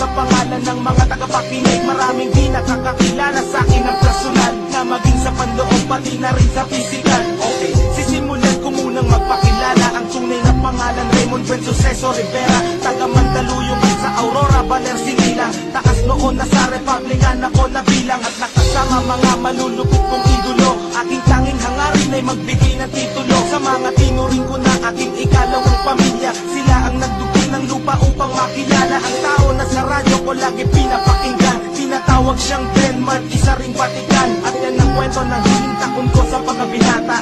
sa pangalan ng mga tagapakinig. Maraming di nakakakilala sa akin ng personal, na maging sa panloob pati na rin sa physical. Okay, sisimulan ko munang magpakilala. Ang tunay na pangalan Raymond Buen Suceso Rivera, taga Mandaluyong sa Aurora, Baler, Sinila. Taas noon na sa Republican ako nabilang, at nakasama mga malulupit kong idolo. Aking tanging hangarin ay magbigay ng titulo sa mga tinuring ko na aking ikalawang pamilya. Sila ang nagdugtong ng lupa upang makilala ang tao na sa radyo ko lagi pinapakinggan. Tinatawag siyang Denmark, isa ring Vatican. At yan ang kwento ng hiling takon ko sa pagkabinata,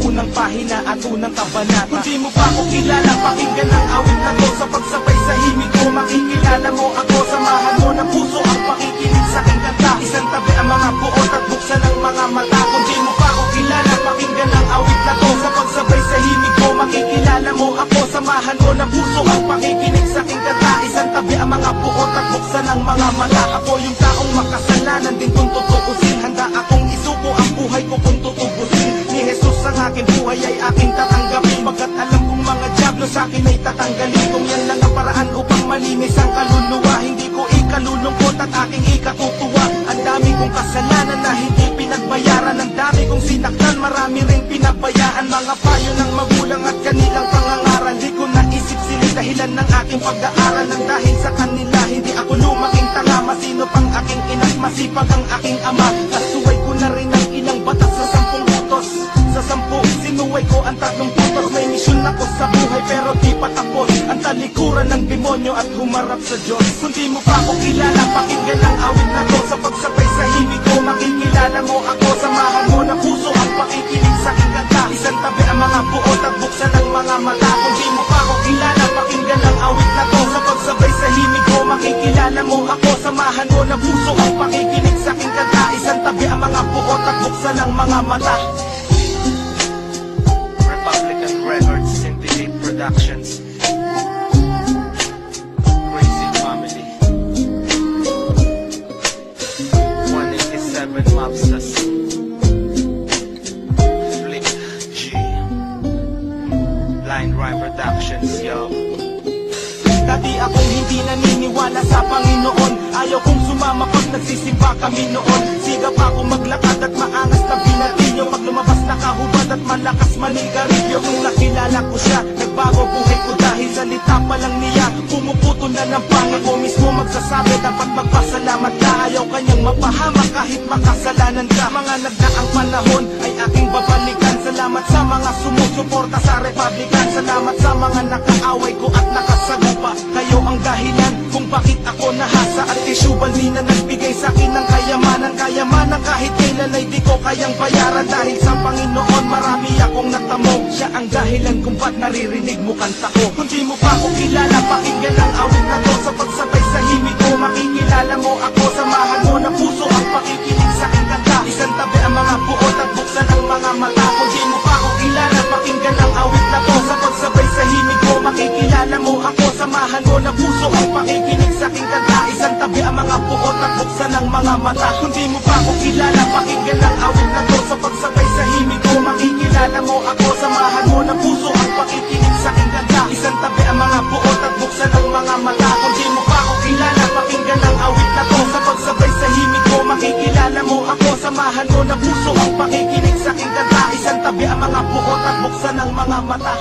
unang pahina at unang kabanata. Kung di mo pa ako kilala, pakinggan ang awit na to. Sa pagsabay sa himig ko, makikilala mo ako. Samahan mo ng puso ang pakikinig sa aking kanta. Isang tabi ang mga buot at buksan ang mga mata. Kung di mo pa ako kilala, pakinggan ang awit na to. Sa pagsabay sa himig ko, makikilala mo ako. Samahan mo ng puso ang pakikinig sa aking kanta. Isang tabi ang mga buot at buksan ang mga mata. Ako yung taong makasalanan din kung tutuusin. Handa akong isuko ang buhay ko kung tutubusin. Ni Jesus ang aking buhay ay aking tatanggapin, pagkat alam kong mga diablo sa akin ay tatanggalin. Kung yan lang ang paraan upang malinis ang kaluluwa, hindi ko ikalulungkot at aking ikatutuwa. Ang dami kong kasalanan na hindi pinagbayaran, ang dami kong sinaktan, marami rin pinabayaan. Mga payo ng magulang at kanilang pangangaral, di ko naisip sila dahilan ng aking pag-aaral. Nang dahil sa kanila hindi ako lumaking tanga, masino pang aking ina't masipag ang aking ama. Kasuway ko na rin ang ilang batas sa 10 utos. Sa 10 sinuway ko ang 3 putos. May misyon ako sa buhay pero di pa tapos, ang talikuran ng demonyo at humarap sa Diyos. Kung di mo pa ako kilala, pakinggan ang awit na to. Sa pagsabay sa himig ko, makikilala mo ako. Samahan mo ng puso ang pakikinig sa aking kanta. Isang tabi ang mga buot at buksan ang mga mata. Kung di mo pa ako kilala, pakinggan ang awit na to. Sa pagsabay sa himig ko, makikilala mo ako. Samahan mo ng puso ang pakikinig sa aking kanta. Isang tabi ang mga buot at buksan ang mga mata. Republican Records, Syndicate Productions, Crazy Family, 187 Mobsters, Flip G, Blind Rhyme Productions, yo. Dati akong hindi naniniwala sa Panginoon, ayaw kong sumama pag nagsisimba kami noon. Siga pa akong maglakad at maangas na binatilyo, pag lumabas nakahubad at malakas manigarilyo. Nung nakilala ko siya, nagbago buhay ko dahil salita pa lang niya pumuputo na ng pangit. Ako mismo magsasabi dapat magpasalamat ka, ayaw kanyang mapahamak kahit makasalanan ka. Mga nagdaang panahon ay aking babalikan. Salamat sa mga sumusuporta sa Republican, salamat sa mga nakaaway ko at nakasagupa. Kayo ang dahilan kung bakit ako nahasa, at Tishubal di na nagbigay sa akin ng kayamanan. Kayamanan kahit kailan ay di ko kayang bayaran. Dahil sa Panginoon marami akong natamo, siya ang dahilan kung ba't naririnig mo kanta ko. Kung di mo pa ako kilala, pakinggan ang awit na to. Sa pagsabay sa himig ko, makikilala mo ako. Samahan mo ng puso ang pakikinig sa aking kanta. Isang tabi ang mga buot at buksan ang mga mata. Kung di mo pa ako kilala, pakinggan ang awit na to. Sa pagsabay sa himig ko, makikilala mo ako. Samahan mo ng puso ang pakikinig sa aking kanta. Isang tabi ang mga buot at buksan ang mga mata. Kung di mo pa ako kilala, pakinggan ang awit na to. Sa pagsabay sa himig ko, makikilala mo ako. Samahan mo ng puso ang pakikinig sa aking kanta. Isang tabi ang mga buot at buksan ang mga mata. Kung di mo pa ako kilala, pakinggan ang awit na to. Sa pagsabay sa himig ko, makikilala mo ako. Samahan mo ng puso ang pakikinig sa aking kanta. Isang tabi ang mga buot at buksan ang mga mata.